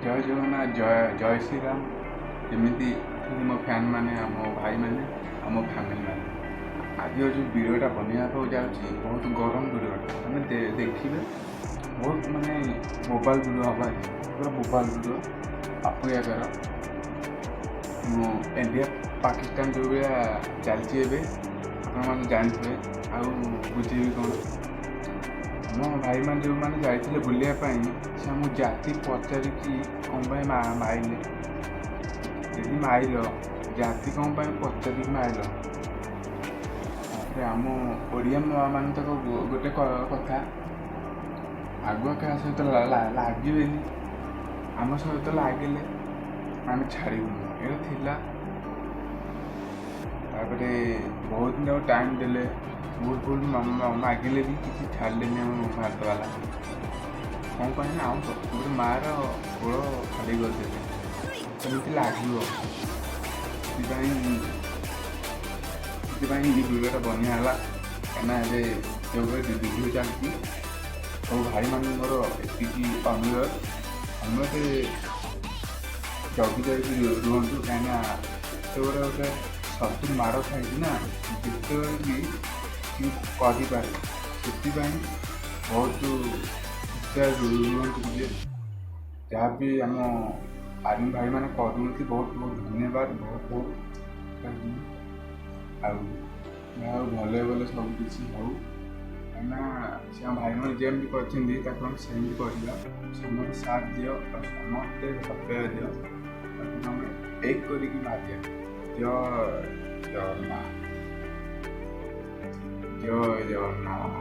ଜୟ ଜଗନ୍ନାଥ, ଜୟ ଶ୍ରୀରାମ। ଯେମିତି ମୋ ଫ୍ୟାନ୍ ମାନେ, ଆମ ଭାଇମାନେ, ଆମ ଫ୍ୟାମିଲି ମାନେ, ଆଜି ଯେଉଁ ଭିଡ଼ିଓଟା ବନେଇବାକୁ ଯାଉଛି ବହୁତ ଗରମ ଭିଡ଼ିଓଟା ମାନେ ଦେଖିବେ, ବହୁତ ମାନେ ମୋବାଇଲ ଭିଡ଼ିଓ ହବ। ପୁରା ମୋବାଇଲ ଭିଡ଼ିଓ ଆପଣଙ୍କର ଇଣ୍ଡିଆ ପାକିସ୍ତାନ ଯେଉଁ ଭଳିଆ ଚାଲିଛି ଏବେ, ଆପଣମାନେ ଜାଣିଥିବେ। ଆଉ ବୁଝିବି କ'ଣ, ଆମ ଭାଇମାନେ ଯେଉଁମାନେ ଯାଇଥିଲେ ବୁଲିବା ପାଇଁ, ସେ ଆମ ଜାତି ପଚାରିକି କ'ଣ ପାଇଁ ମାଇଲେ, ଯଦି ମାଇଲ ଜାତି କ'ଣ ପାଇଁ ପଚାରିକି ମାଇଲ। ତାପରେ ଆମ ଓଡ଼ିଆ ମାନେ ତ ଗୋଟେ କଥା, ଆଗୁଆ କାହା ସହିତ ଲାଗିବେନି, ଆମ ସହିତ ଲାଗିଲେ ଆମେ ଛାଡ଼ିବୁନି, ଏଇଟା ଥିଲା। ତାପରେ ବହୁତ ଦିନ ଟାଇମ୍ ଦେଲେ, ଭୁଲ ମାଗିଲେ ବି କିଛି ଛାଡ଼ିଲେନି ଆମ ଭାରତ ବାଲା। କ'ଣ ପାଇଁ ନା ଆମ ଗୋଟେ ମାଆର କୋଳ ଖାଲି କରିଦେଲେ, ସେମିତି ଲାଗିବ। ସେଥିପାଇଁ ଏ ଭିଡ଼ିଓଟା ବନିଆ ହେଲା। କାହିଁକିନା ଏବେ ଯେଉଁଭଳି ଭିଡ଼ିଓ ଚାଲିଛି, ସବୁ ଭାଇମାନଙ୍କର ଏତିକି ଅନୁରୋଧ, ସମସ୍ତେ ଜଗି ରୁହନ୍ତୁ। କାହିଁକିନା ଯେତେବେଳେ ଗୋଟେ ଶତ୍ରୁ ମାଡ଼ ଖାଇଛି ନା, ଯେତେବେଳେ ବି କରିପାରେ, ସେଥିପାଇଁ ବହୁତ ରୁହନ୍ତୁ। ଯେ ଯାହା ବି ଆମ ଆର୍ମି ଭାଇମାନେ କରୁଛନ୍ତି, ବହୁତ ବହୁତ ଧନ୍ୟବାଦ, ବହୁତ ବହୁତ। ଆଉ ଭଲ ସବୁ କିଛି ହଉ, କାହିଁକିନା ସେ ଆମ ଭାଇମାନେ ଯେମିତି କରିଛନ୍ତି ତାକୁ ଆମେ ସେମିତି କରିବା। ସମସ୍ତେ ସାଥ ଦିଅ ଆଉ ସମସ୍ତେ ସତ୍ୟ ଦିଅ, ତାକୁ ଆମେ ଏକ କରିକି ବାହାରିବା। ଜୟ ଜଗନ୍ନାଥ, ଜୟ ଜଗନ୍ନାଥ।